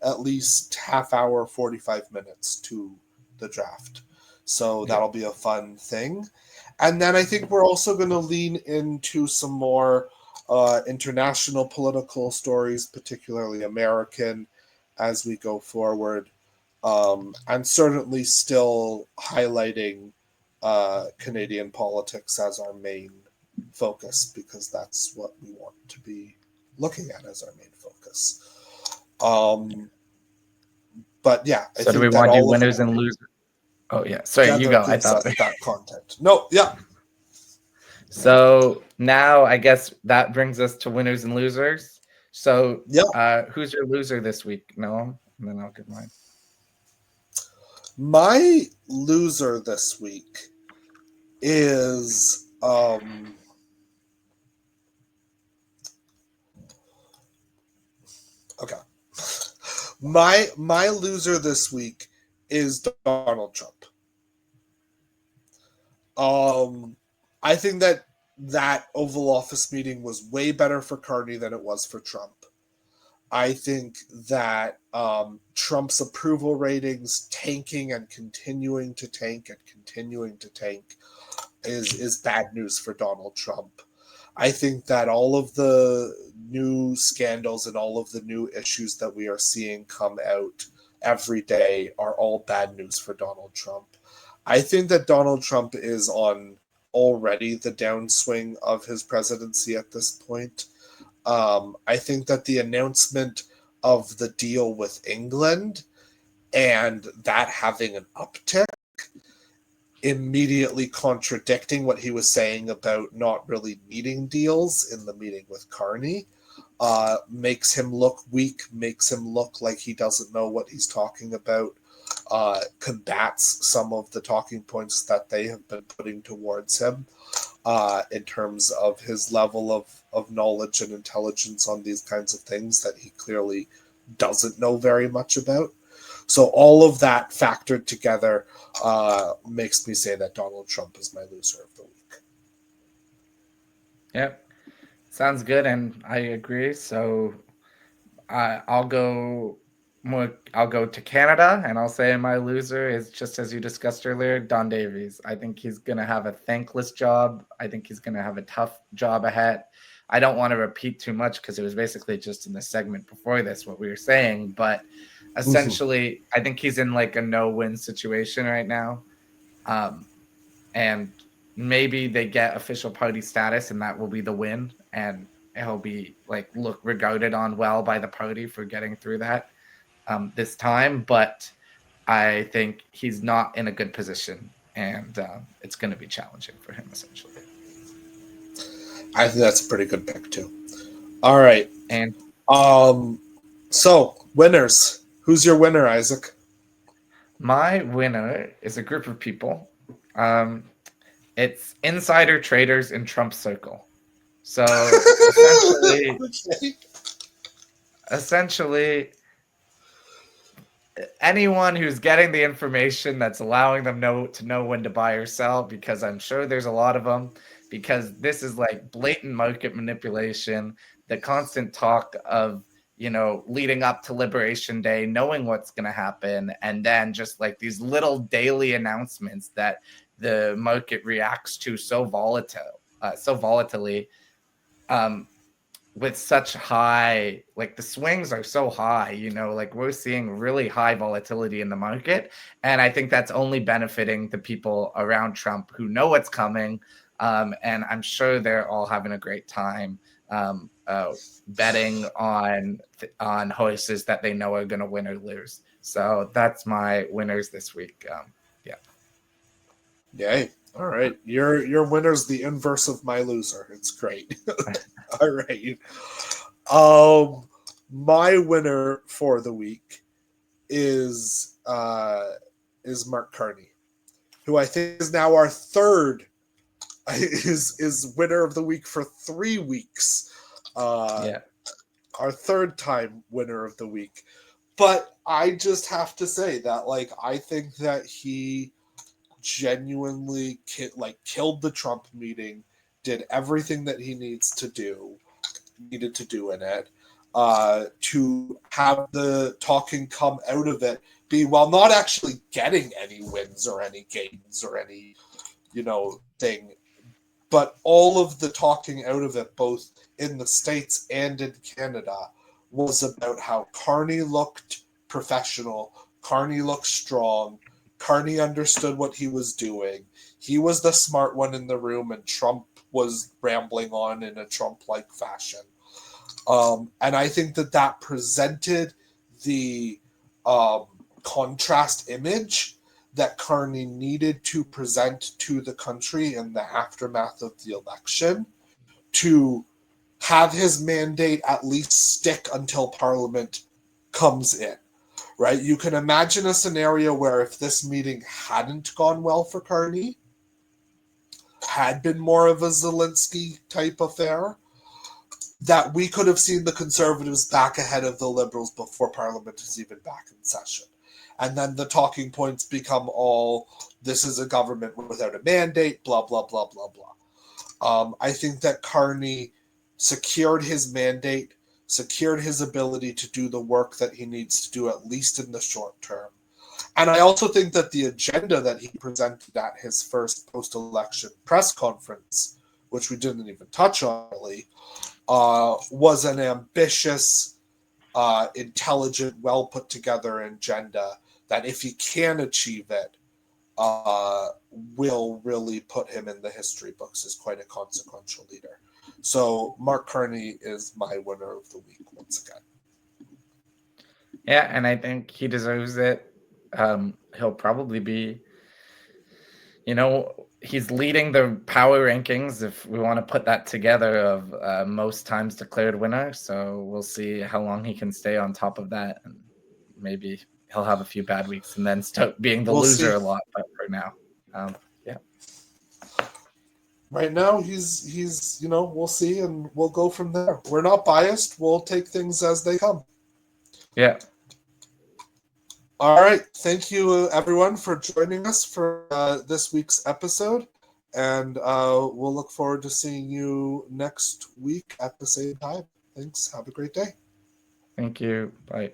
at least half hour, 45 minutes to the draft. So that'll be a fun thing. And then I think we're also going to lean into some more international political stories, particularly American, as we go forward, and certainly still highlighting Canadian politics as our main focus, because that's what we want to be looking at as our main focus. But yeah, so do we want to do winners and losers? Oh yeah, sorry, you go. I thought that content. No, yeah. So now I guess that brings us to winners and losers. So who's your loser this week, Noam? And then I'll give mine. My loser this week is okay. My loser this week is Donald Trump. I think that Oval Office meeting was way better for Carney than it was for Trump. I think that Trump's approval ratings tanking and continuing to tank is bad news for Donald Trump. I think that all of the new scandals and all of the new issues that we are seeing come out every day are all bad news for Donald Trump. I think that Donald Trump is on already the downswing of his presidency at this point. I think that the announcement of the deal with England and that having an uptick, immediately contradicting what he was saying about not really needing deals in the meeting with Carney, makes him look weak, makes him look like he doesn't know what he's talking about, combats some of the talking points that they have been putting towards him in terms of his level of knowledge and intelligence on these kinds of things that he clearly doesn't know very much about. So all of that factored together makes me say that Donald Trump is my loser of the week. Yep. Sounds good, and I agree. So I'll go to Canada, and I'll say my loser is, just as you discussed earlier, Don Davies. I think he's going to have a thankless job. I think he's going to have a tough job ahead. I don't want to repeat too much because it was basically just in the segment before this what we were saying, but essentially, I think he's in like a no-win situation right now. And maybe they get official party status and that will be the win. And he'll be regarded on well by the party for getting through that this time. But I think he's not in a good position, and it's going to be challenging for him, essentially. I think that's a pretty good pick, too. All right. And So winners. Who's your winner, Isaac? My winner is a group of people. It's insider traders in Trump's circle. So Okay. essentially, anyone who's getting the information that's allowing them to know when to buy or sell, because I'm sure there's a lot of them, because this is like blatant market manipulation, the constant talk of, leading up to Liberation Day, knowing what's going to happen, and then just like these little daily announcements that the market reacts to so volatilely, with such high, like the swings are so high, like we're seeing really high volatility in the market. And I think that's only benefiting the people around Trump who know what's coming. And I'm sure they're all having a great time betting on horses that they know are going to win or lose. So that's my winners this week. Yeah. Yay. All right. Your winner's the inverse of my loser. It's great. All right. My winner for the week is Mark Carney, who I think is now our third is winner of the week for 3 weeks. Yeah. Our third time winner of the week. But I just have to say that, like, I think that he genuinely killed the Trump meeting, did everything that he needed to do in it, to have the talking come out of it be, while not actually getting any wins or any gains or any, thing, but all of the talking out of it, both in the States and in Canada, was about how Carney looked professional, Carney looked strong, Carney understood what he was doing. He was the smart one in the room, and Trump was rambling on in a Trump-like fashion. And I think that presented the contrast image that Carney needed to present to the country in the aftermath of the election to have his mandate at least stick until Parliament comes in, right? You can imagine a scenario where if this meeting hadn't gone well for Carney, had been more of a Zelensky type affair, that we could have seen the Conservatives back ahead of the Liberals before Parliament is even back in session. And then the talking points become all, this is a government without a mandate, blah, blah, blah, blah, blah. I think that Carney secured his mandate, secured his ability to do the work that he needs to do, at least in the short term. And I also think that the agenda that he presented at his first post-election press conference, which we didn't even touch on really, was an ambitious, intelligent, well put together agenda that, if he can achieve it, will really put him in the history books as quite a consequential leader. So Mark Carney is my winner of the week once again. Yeah, and I think he deserves it. He'll probably be, he's leading the power rankings, if we want to put that together, of most times declared winner. So we'll see how long he can stay on top of that. And maybe he'll have a few bad weeks and then start being the loser a lot. But for now, yeah. Right now, he's we'll see, and we'll go from there. We're not biased. We'll take things as they come. Yeah. All right. Thank you, everyone, for joining us for this week's episode. And we'll look forward to seeing you next week at the same time. Thanks. Have a great day. Thank you. Bye.